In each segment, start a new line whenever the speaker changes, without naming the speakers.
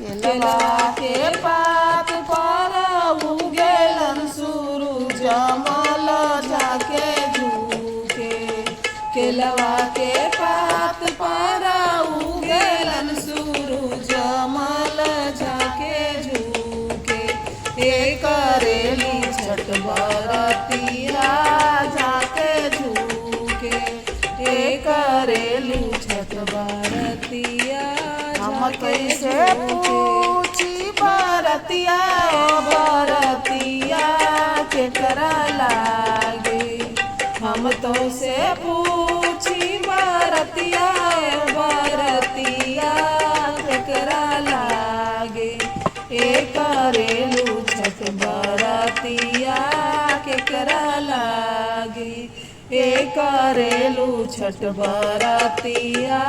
केलवा के पात पर उगेलन सूरज मल झाके झुके। केलवा के पात पर उगेलन सूरज मल झाके झुके। करेली छठ बरतिया झाके झुके। करेली छठ बरतिया हम कैसे पूछी बरतिया बरतिया के करा लागे। हम तो से पूछी बरतिया बरतिया के करा लागे। करेलू छठ बरतिया के करा लागे। करेलू छठ बरतिया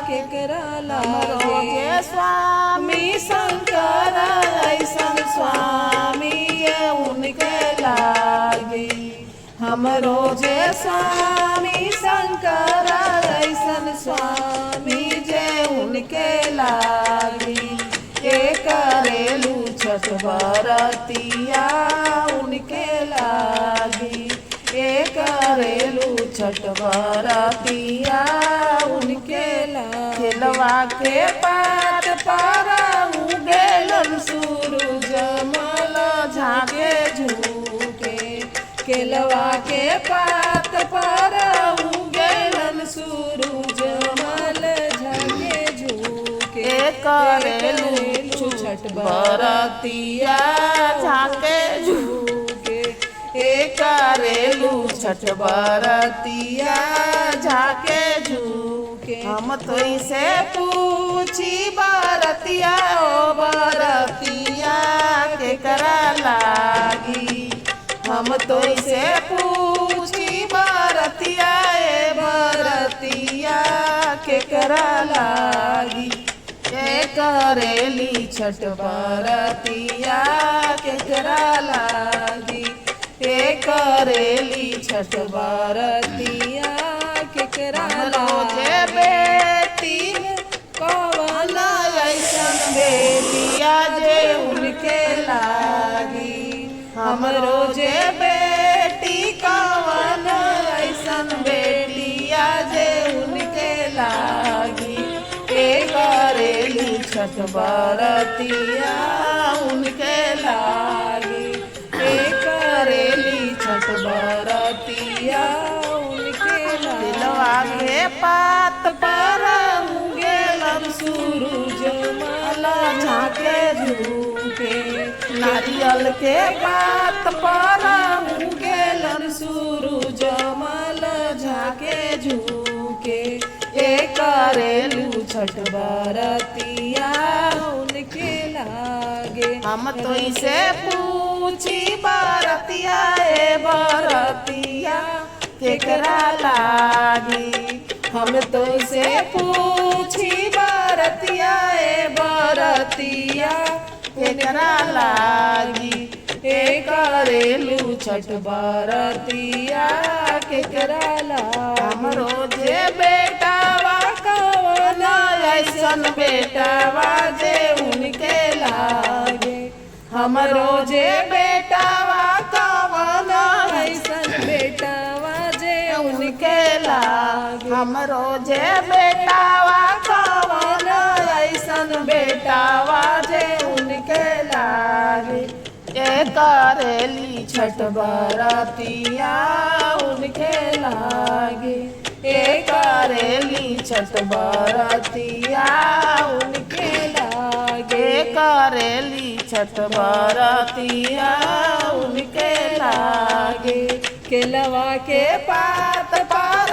के करा लागे। स्वामी शंकर ऐसन स्वामी ये उनके लागे। हम रोजे स्वामी शंकर ऐसन स्वामी जे उनके लागे। करेलू छठ बरतिया उनके लागी। करेलू छठ बरतिया उनके लागी। केलवा के पात पर उगेलन सूरज मल झाके झुके। केलवा के पात पर उगेलन सूरज मल झाके झुके। करेलू छठ बरतिया झाके झुके। करेलू छठ बरतिया झाके झुके। हम तो इसे पूछी बरतिया ओ बरतिया के करा लागी। हम तो इसे पूछी बरतिया ए बरतिया के करा लागी। करेली छठ बरतिया के करा लागी। करेली छठ बरतिया के करा लागे। बेटी कवन ऐसन बेटिया जे उनके लागी। हम रोजे बेटी कवन ऐसन बेटिया जे उनके लागी। करेली छठ बरतिया उनके लागी। करेली छठ बरतिया उनके लागी। केलवा के पात पर उगेलन सूरज मल झाके झुके। नारियल के पात पर उगेलन सूरज मल झाके झुके। करेलू छठ बरतिया उनके लागे। हम तो इसे पूछी बरतिया ए बरतिया केकरा लागी। हम तो इसे पूछी बरतिया ए बरतिया केकरा लागी। करेलू छठ बरतिया केकरा लागी। हम रोजे बेटावा कवन ऐसन बेटावा जे उनके लागे। हम रोजे बेटावा कवन ऐसन बेटावा जे उनके लागे। हम रोजे बेटावा कवन ऐसन बेटावा जे उनके लागे। करेली छठ बरतिया उनके लागे। करेली छठ बरतिया उनके लागे। करेली छठ बरतिया उनके लागे। केलवा के पात पर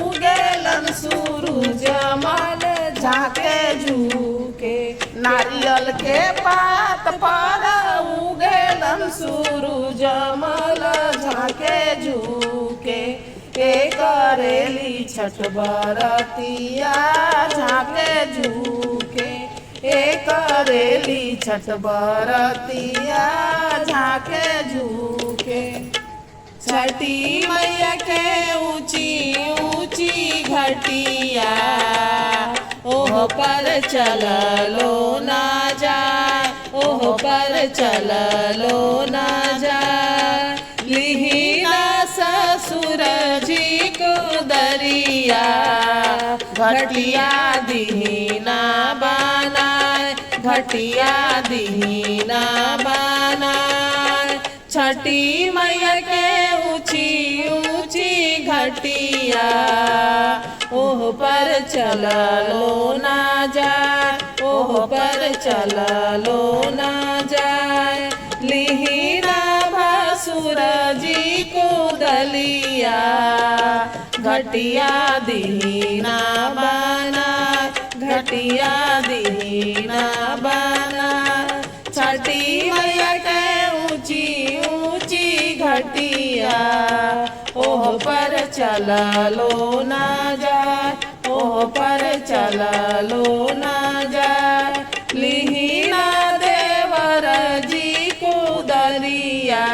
उगेलन सूरज मल झाके झुके। नारियल के पात पर उगेलन सूरज मल झाके झुके। करेली छठ बरतिया झाके झुके। करेली छठ बरतिया झाके झुके। छठी मैया के ऊंची ऊंची घटिया ओह पर चललो ना जा। चललो ना जाय। लिहिना ससुर जी को दरिया, घटिया दीना बनाए, घटिया दीना बनाए। छठी मैया के ऊंची ऊंची घटिया, ओह पर चललो ना जाए, ओह पर चललो ना जाए। लिहिना भसुर जी को दलिया, घटिया दीना बनाए, घटिया दीना बनाए। छठी मैया के ऊंची ऊंची घटिया, ओह पर चललो ना जाए, ओह पर चललो ना जाए। लिहिना देवर जी को दरिया,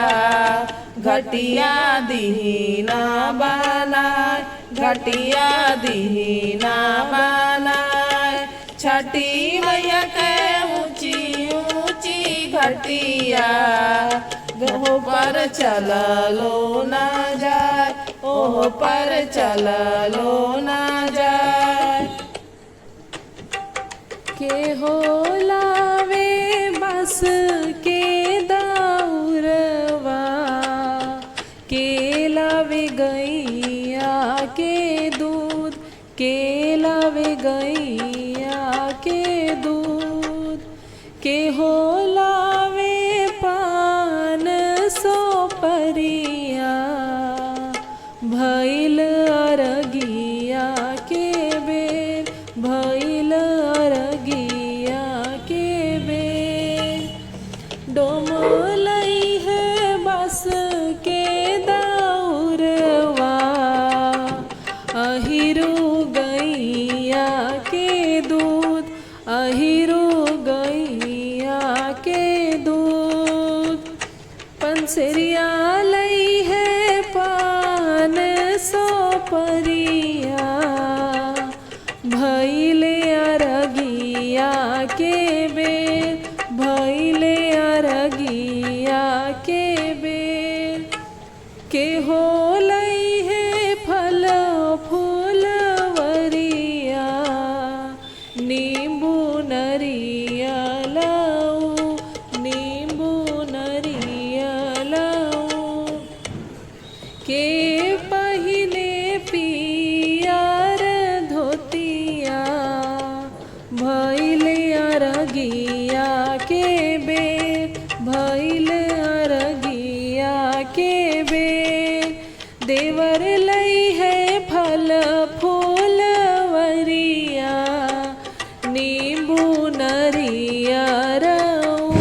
घटिया दीना बनाए, घटिया दीना बनाए। छठी मैया के ऊंची ऊंची घटिया, ओह पर चललो ना जाए, ओह पर चललो ना जाए।
के हो लावे बस के दाउरवा, के लावे गैया के दूध, के लावे गैया के दूध। के हो लावे पान सो परिया, भइल अरगिया के बेर, भइल अरगिया के बेर। डोमलई है बस के दाउरवा, अहिरु गैया के दूध, अहिरु गैया के दूध। पंसरिया लई है पान सो परिया, भइले अरगिया के बेर, भइले अरगिया के बेर। के हो लई है फल फूलवरिया, नींबू नरिया लाऊ, नींबू नरिया लाऊ। के पहिने पियर धोतिया, भइले अरगिया के बेर, भइले अरगिया के बेर। देवर लई है फल फूलवरिया, नींबू नरिया राऊ,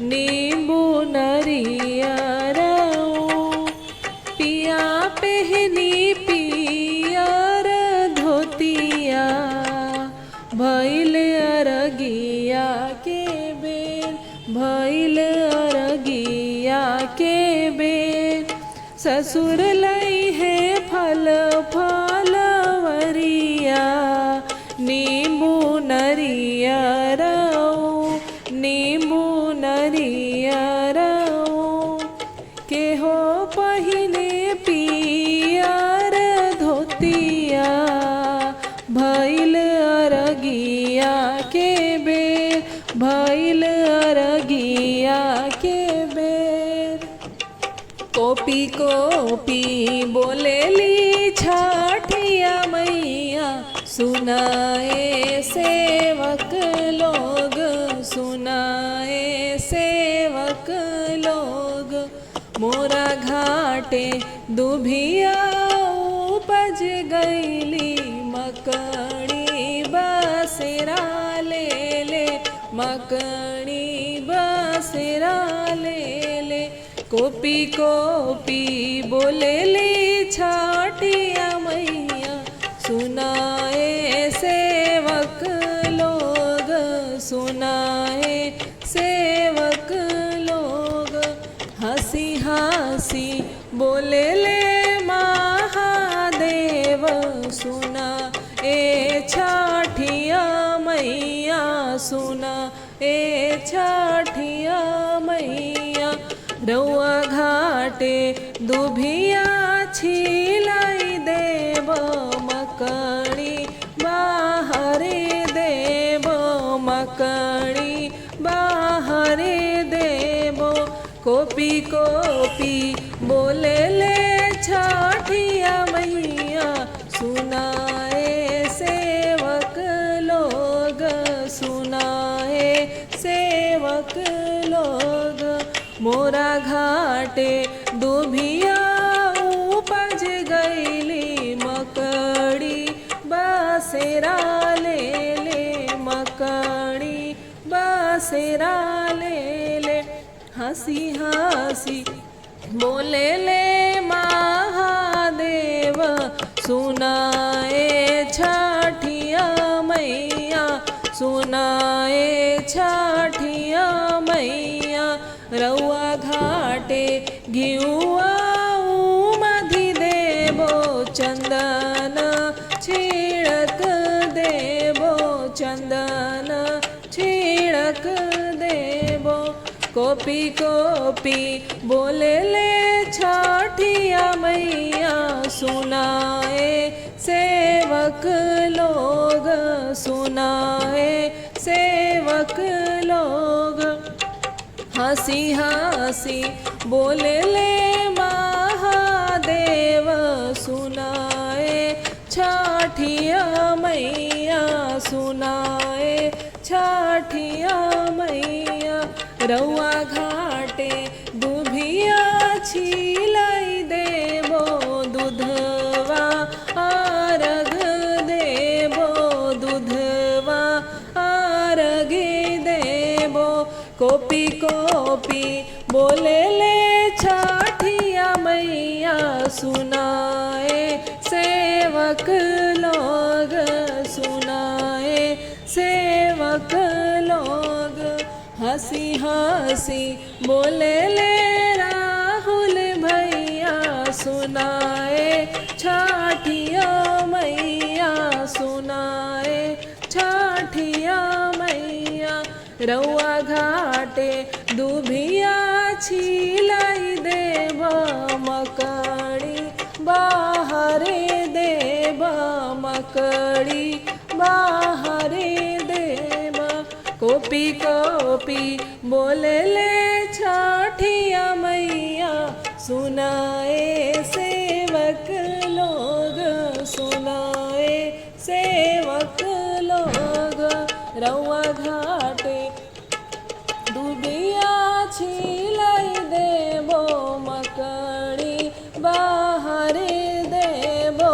नींबू नरिया राऊ। पिया पहनी पियर धोतिया, भइल अरगिया के बेर, भइल अरगिया के बेर। ससुर लई है फल फलवरिया, नींबू नरिया राऊ, नींबू नरिया राऊ। के हो पहिने पियर धोतिया, भइल अरगिया के बेर, भइल अरगिया के बेर। कोपी कोपी बोलेली छठिया मैया, सुनाए सेवक लोग, सुनाए सेवक लोग। मोरा घाटे दुभिया उपज गईली, मकड़ी बसेरा ले ले, मकड़ी बसेरा ले ले। कोपी कोपी बोलेली छठिया मैया, सुनाए सेवक लोग, सुनाए सेवक लोग। हंसी हंसी बोले ले महादेव, सुना ए छठिया मैया, सुना ए छठिया मैया रउआ घाटे दुभिया छिलाई देव मकड़ी बाहरे देव मकड़ी बाहरे देव कोपी कोपी बोले ले छठिया मैया सुनाए सेवक लोग सुनाए सेवक लोग मोरा घाटे दुभिया उपज गईली मकड़ी बसेरा ले ले मकड़ी बसेरा ले ले हंसी हंसी बोले ले महादेव सुनाए छठिया मैया सुनाए छठिया मैया रउआ घाटे घिउआ मधि देवो चंदन छिड़क देवो चंदन छिड़क देवो कोपी कोपी बोले ले छठिया मैया सुनाए सेवक लोग सुनाए सेवक लोग हंसी हंसी बोले ले महादेव सुनाए छठिया मैया सुनाए छठिया मैया रउआ घाटे दुभिया छिलाई देवो दूधवा आरग देवो दूधवा आरग देवो कोपी कोपी बोले ले छठिया मैया सुनाए सेवक लोग सुनाए सेवक लोग हंसी हंसी बोले ले राहुल भैया सुनाए छठिया मैया सुनाए छठिया मैया रउआ घाटे दुभिया छिलाई देव मकड़ी बाहरे देव मकड़ी बाहरे देव कोपी कोपी बोले ले छठिया मैया सुनाए सेवक लोग सुनाए सेवक लोग रउआ घाटे दुबिया छिलाई देवो मकड़ी बाहरे देवो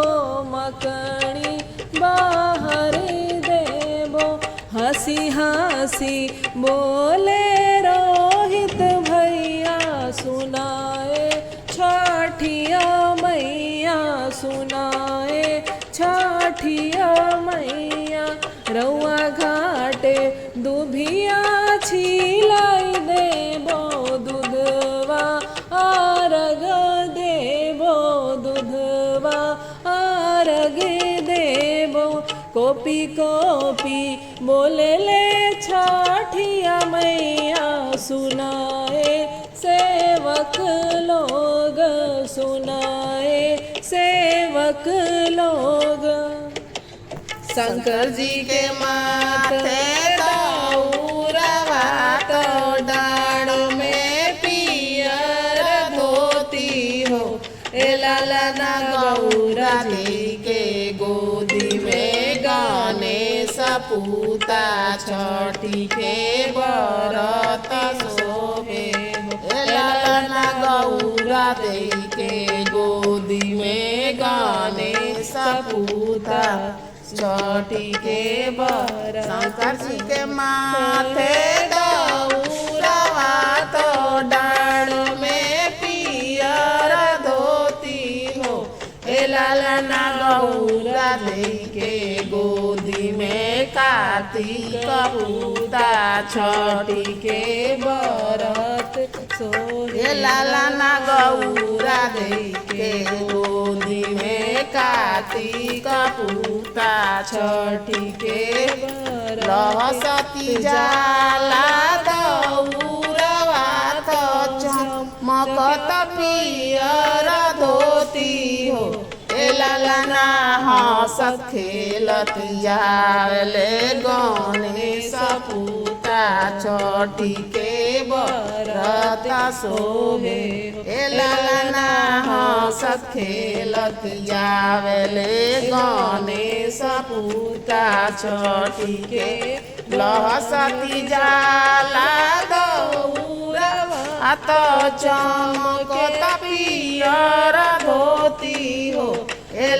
मकड़ी बाहरे देवो हंसी हंसी बोले रोहित भैया सुनाए छठिया मैया सुनाए छठिया मैया रउआ घाटे दुभिया छिलाई देवो दूधवा आरग देवो दूधवा आरग देवो कोपी कोपी बोले ले छठिया मैया सुनाए सेवक लोग सुनाए सेवक लोग
शंकर जी के माथे दौरवा तो डाढ़ में पियर धोती हो ए लाला ना गौरा जी के गोदी में गाने सपूता छठी के बरत शोभे हो ए लाला ना गौरा जी के गोदी में गाने सपूता छठी के बर शंकर जी के माथे दौरवा तो डाढ़ में पियर धोती हो ए लाला ना गौरा दे के गोदी में कार्तिक पूता छठी के बरत सोहे लाला ना गौरा दे के गोदी में कार्तिक पूता छठी के रहसती जाला दौरवा ललना हंसत खेलत जावले गणेश पूता छठी के बरत शोभे ललना हंसत खेलत जावले गणेश पूता छठी के लहसती जाला दौरवा अत चमकत पियर धोती हो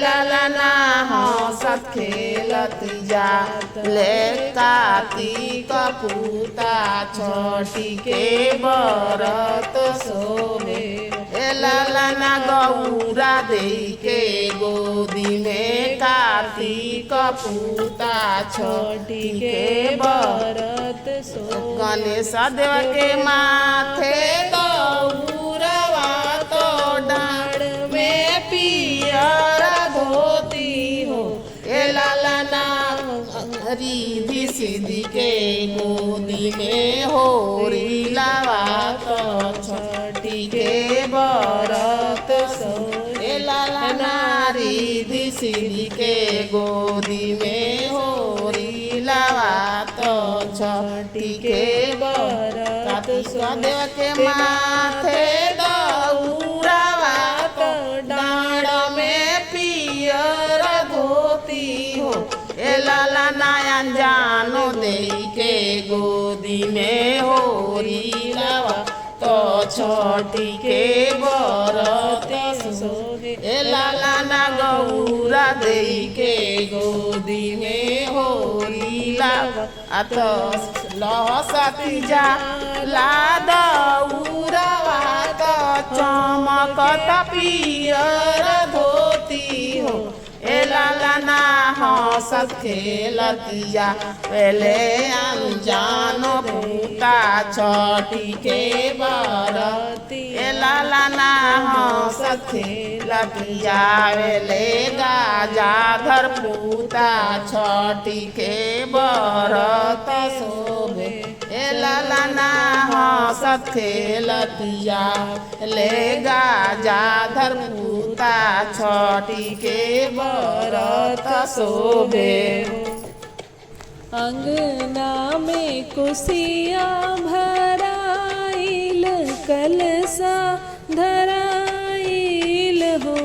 ललना हंसत खेलत जाले कार्तिक पूता छठी के बरत शोभे ललना गौरा देई के गोदी में कार्तिक पूता छठी के बरत शोभे गणेश देव के माथे दौरवा तो डाँड़ में पियर धोती हो ललना रिधि सिद्धि के गोदी में होरी लावा तो छठी के बरत शोभे ललना रिधि सिद्धि के गोदी में होरी लावा तो छठी के बरत देव के माथे दौरवा तो डाँड़ में पियर धोती हो ललना जानो देई के गोदी में होरी लावा तो छठी के बरत शोभे ललना गौरा देई के गोदी में होरी लावा तो लहसती जाला दौरवा तो चमकत पियर धोती हो ललना हंसत खेलत जावले अनजानो पूता छठी के बरत ललना हंसत खेलत जावले गाजाधर पूता छठी के बरत शोभे ललना हंसत खेलत जावले गाजाधर पूता छठी के बरत शोभे
अंगना में कुसिया भराइल कलसा धराइल हो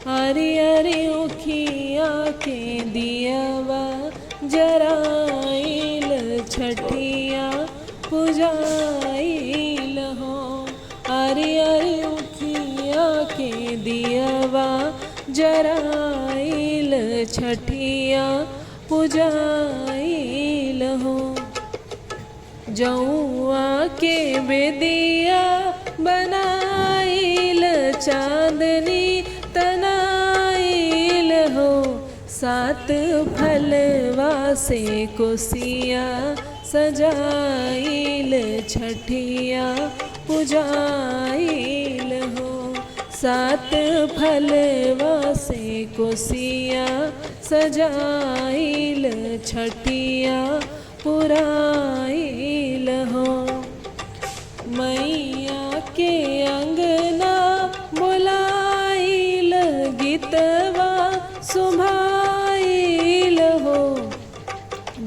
हरी हरी उखिया के दियवा जराइल छठिया पुजाइल हो हरी हरी उखिया के दियवा जराइल छठिया पुजाइल हो जौआ के बेदिया बनाइल चांदनी तनाइल हो सात फलवा से कुसिया सजाइल छठिया पुजाइल हो सात फलवा से कुसिया सजाइल छठिया पुराइल हो मैया के अंगना बुलाइल गीतवा सुभाइल हो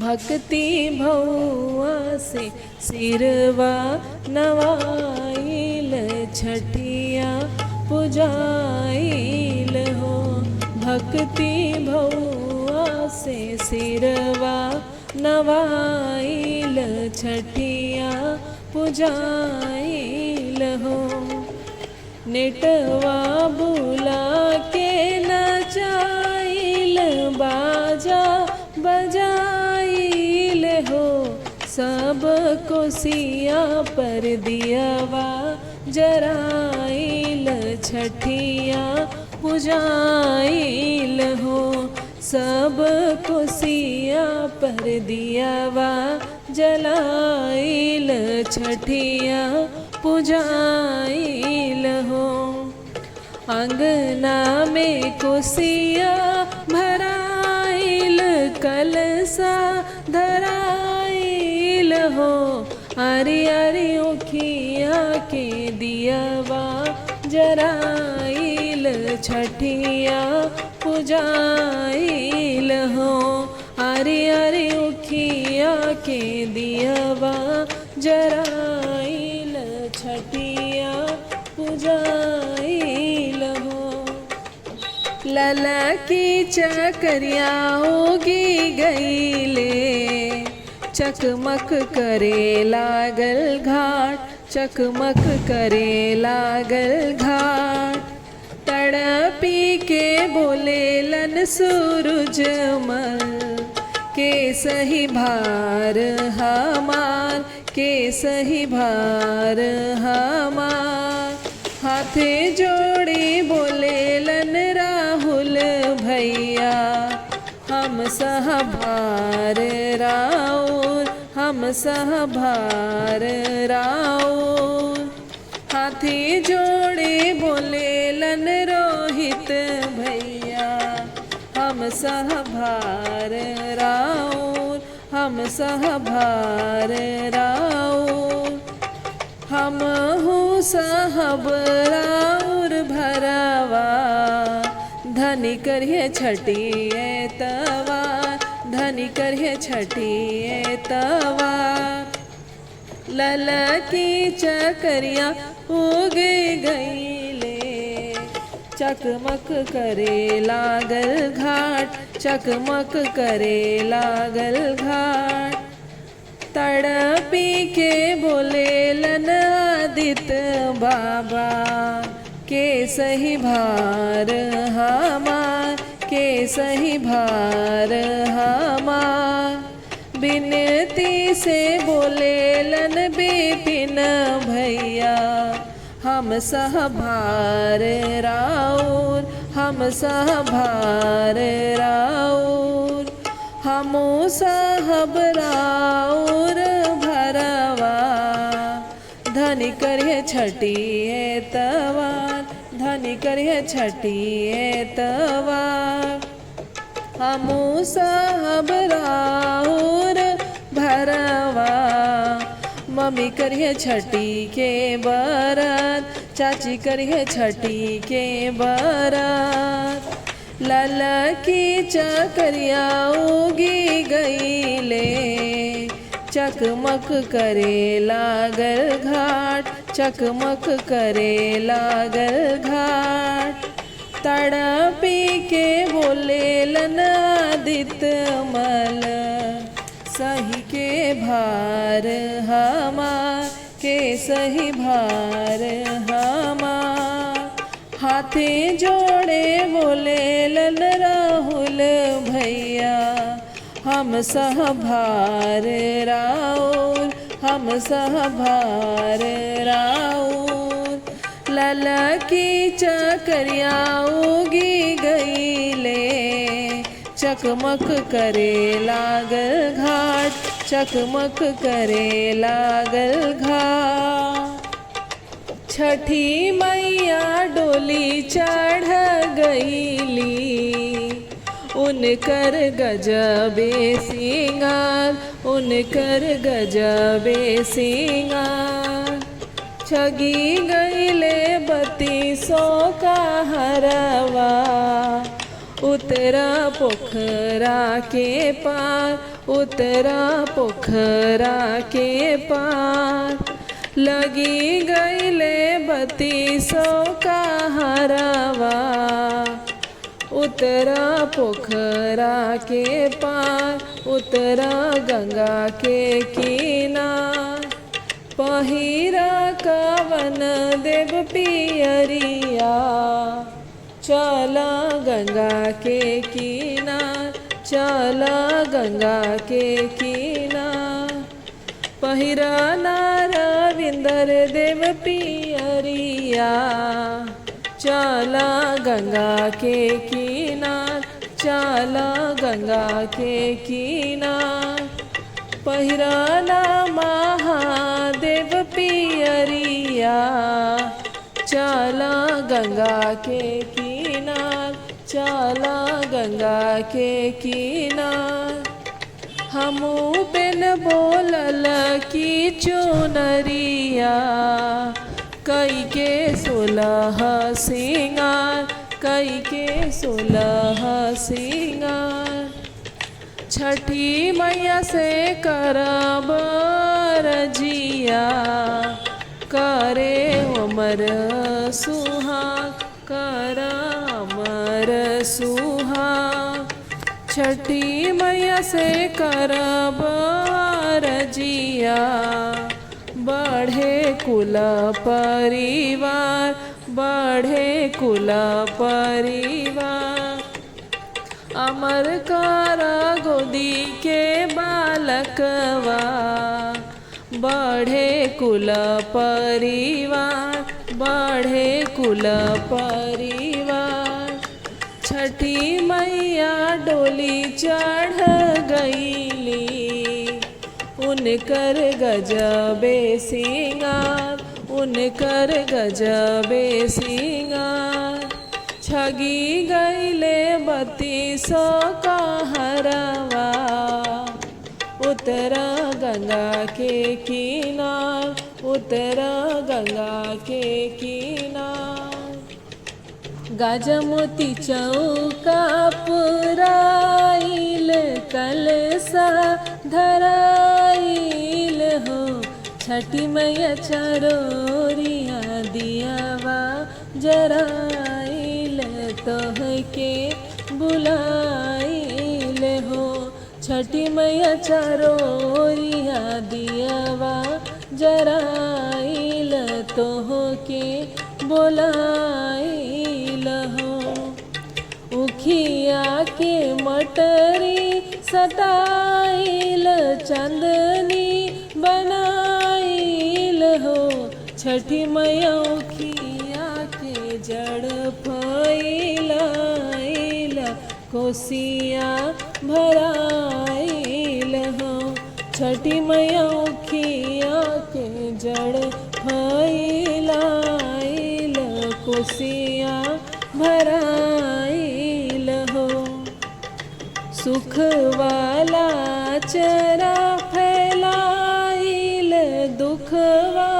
भक्ति भौआ से सिरवा नवाइल छठिया पुजाइल हो भक्ति भौआ से सिरवा नवाइल छठिया पुजाइल हो नेटवा बुला के नचाइल बाजा बजाइल हो सब कोसिया पर दियवा जराइल छठिया पुजाइल हो सब कोसिया पर दियवा जलाइल छठिया पुजाइल हो अंगना में कोसिया भराइल कलसा धराइल हो हरी हरी उखिया के दियवा जराइल छठिया पुजाइल हो। अरे अरे उखिया के दियवा जराइल छठिया पुजाइल हो। ललकी चकरिया होगी गईले चकमक करे लागल घाट, चकमक करे लागल घाट। तड़पी के बोलेलन सूरजमल के सही भार हमार, के सही भार हमार। हाथे जोड़ी बोलेलन राहुल भैया हम सहभार राउर, हम सहभार राउर। हाथी जोड़े बोलेलन रोहित भैया हम सहभार राउर, हम सहभार राउर। हम हूँ सहब राउर भरवा धनी करिए छठी तवार, धनी करिए छठी तवार। ललकी चकरिया उगे गईले चकमक करे लागल घाट, चकमक करे लागल घाट। तड़पी के बोलेलन आदित्य बाबा के सही भार हमार, के सही भार हमार। बिनती से बोलेलन बिपिन भैया हम सहभार राउर, हम सहभार राउर। हमू सहब राउर भरवा धनी करिए छठी तवार, धनी करिए छठी तवार। हमू सहब राउर भरवा मम्मी करिए छठी के बरत, चाची करिए छठी के बरत। ललकी चकरिया उगी गईले चकमक करे लागल घाट, चकमक करे लागल घाट। तड़पी के बोलेलन आदित्य मल सही के भार हमार, के सही भार हमार। हाथे जोड़े बोलेलन राहुल भैया हम सहभार राउर, हम सहभार राउर। ललकी चकरिया उगी गईले चकमक करे लागल घाट, चकमक करे लागल घाट। छठी मैया डोली चढ़ गईली उनकर गजबे सिंगार, उनकर गजबे सिंगार। छगी गईले 3200 का हरवा उतरा पोखरा के पार, उतरा पोखरा के पार। लगी गईले 3200 का हरवा उतरा पोखरा के पार, उतरा गंगा के किनार। पहिरा कवन देव पियरिया चला गंगा के किनार, चला गंगा के किनार। पहिरा रविंदर देव पियरिया चला गंगा के किनार, चला गंगा के किनार। पहिराना महादेव पियरिया चला गंगा के किनार, चला गंगा के किनार। हमू बिन बोलल की चुनरिया कई के 16 सिंगार, कई के 16 सिंगार। छठी मैया से करब रजिया, करे अमर सुहाग, कर अमर सुहाग। छठी मैया से करब रजिया, बढ़े कुल परिवार, बढ़े कुल परिवार। अमर कर गोदी के बालकवा, बढ़े कुल परिवार, बढ़े कुल परिवार। छठी मैया डोली चढ़ गईली, उनकर गजबे सिंगार, उनकर गजबे सिंगार। छगी गईले 32 कहरवा, उतरा गंगा के किनार, उतरा गंगा के किनार। गजमोती चौका पुराइल, कलसा धराइल हो। छठी मैया चरोरिया दियावा जराइल, तोहके बुलाइल हो। छठी मैया चरोरिया दियावा जराइल, तोहके बुलाइल हो। उखिया के मटरी सटाइल, चंदनी बनाइल हो। छठी मैया उखिया के जड़ फैलाइल, कोसिया भराइल हो। छठी मैया उखिया के जड़ फैलाइल, कोसिया भराइल हो। सुख वाला चरा फैलाइल, दुखवा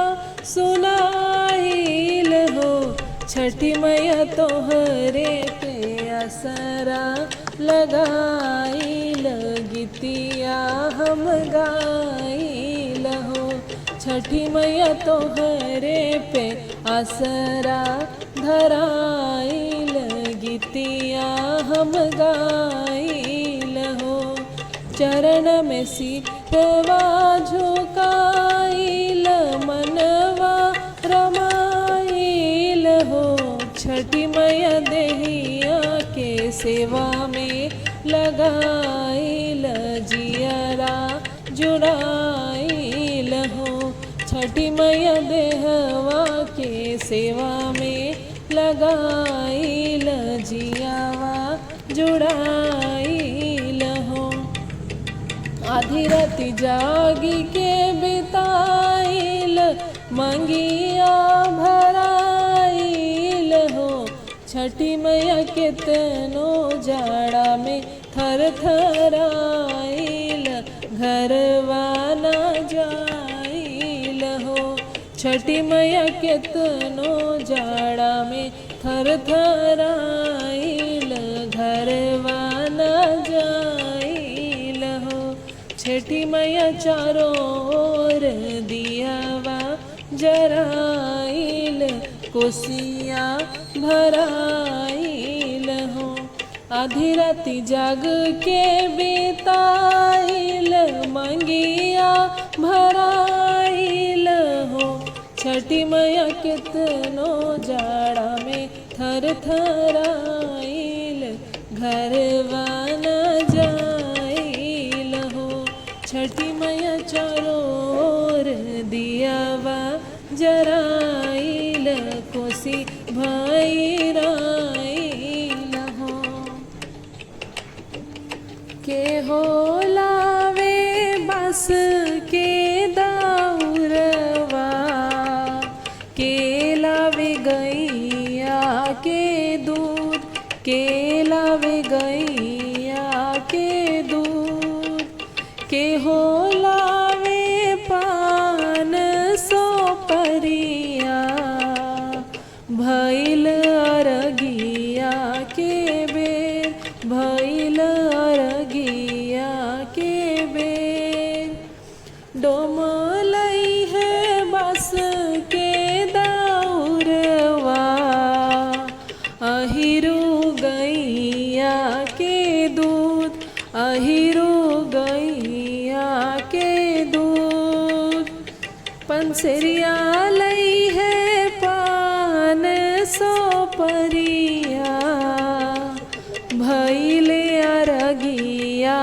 सुनाइल हो। छठी मैया तोहरे पे असरा लगाइल, गीतिया हम गाइल हो। छठी मैया तोहरे पे असरा धराइल, गीतिया हम गाइल हो। चरण में सिरवा झुकाइल, मनवा रमाइल हो। छठी मैया देहिया के सेवा में लगाइल, जियरा जुड़ाइल हो। छठी मैया देहवा के सेवा में लगाइल, जियावा जुड़ाइल हो। आधी राती जागी के बिताइल, मंगिया भराइल हो। छठी मैया कितनो जाड़ा में थर थराइल, घरवा न जाइल हो। छठी मैया कितनो जाड़ा में थर थराइल, घरवा न जाइल हो। छठी मैया चारों ओर दियावा जराइल, कोसिया भराइल हो। आधी राती जाग के बिताइल, मंगिया भराइल हो। छठी मैया कितनो जाड़ा में थर थराइल, घरवा न जाइल हो। छठी मैया चारों ओर दियावा जराइल, कोसी भराइल हो। के हो लावे बस के दाउरवा, के लावे गैया के दूध, के लावे गैया के दूध। के हो लावे पान सो परिया, भइल अरगिया पंसरिया लई है पान सो परिया भैले अरगिया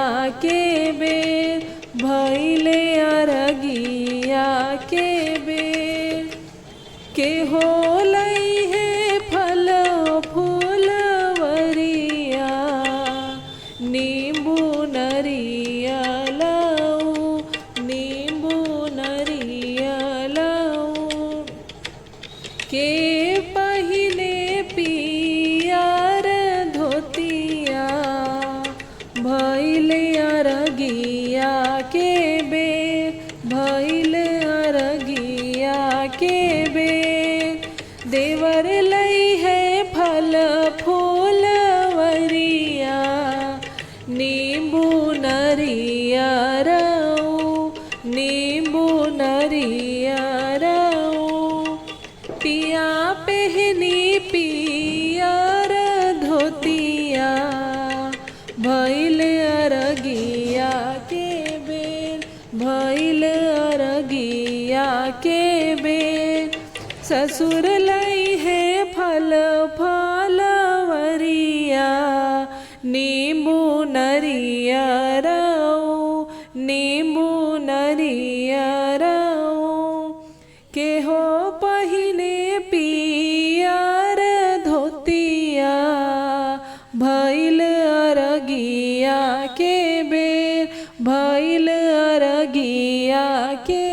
के बेर भैले अरगिया के बेर के हो लई है फल फूलवरिया नींबू नरियलऊ नींबू नरियलऊ के पहिने पियर धोतिया भैले अरगिया के बेर भैले अरगिया के बेर देवर लई है फल फूलवरिया नींबू नरियरऊ नींबू नरियरऊ पिया पहनी पियर धोतिया भैल अरगिया के बेर भैल अरगिया के बेर ससुर लई है फल फलवरिया नींबू नरियरऊ नींबू नरियरऊ के हो पहिने पियर धोतिया भैल अरगिया के बेर भैल अरगिया के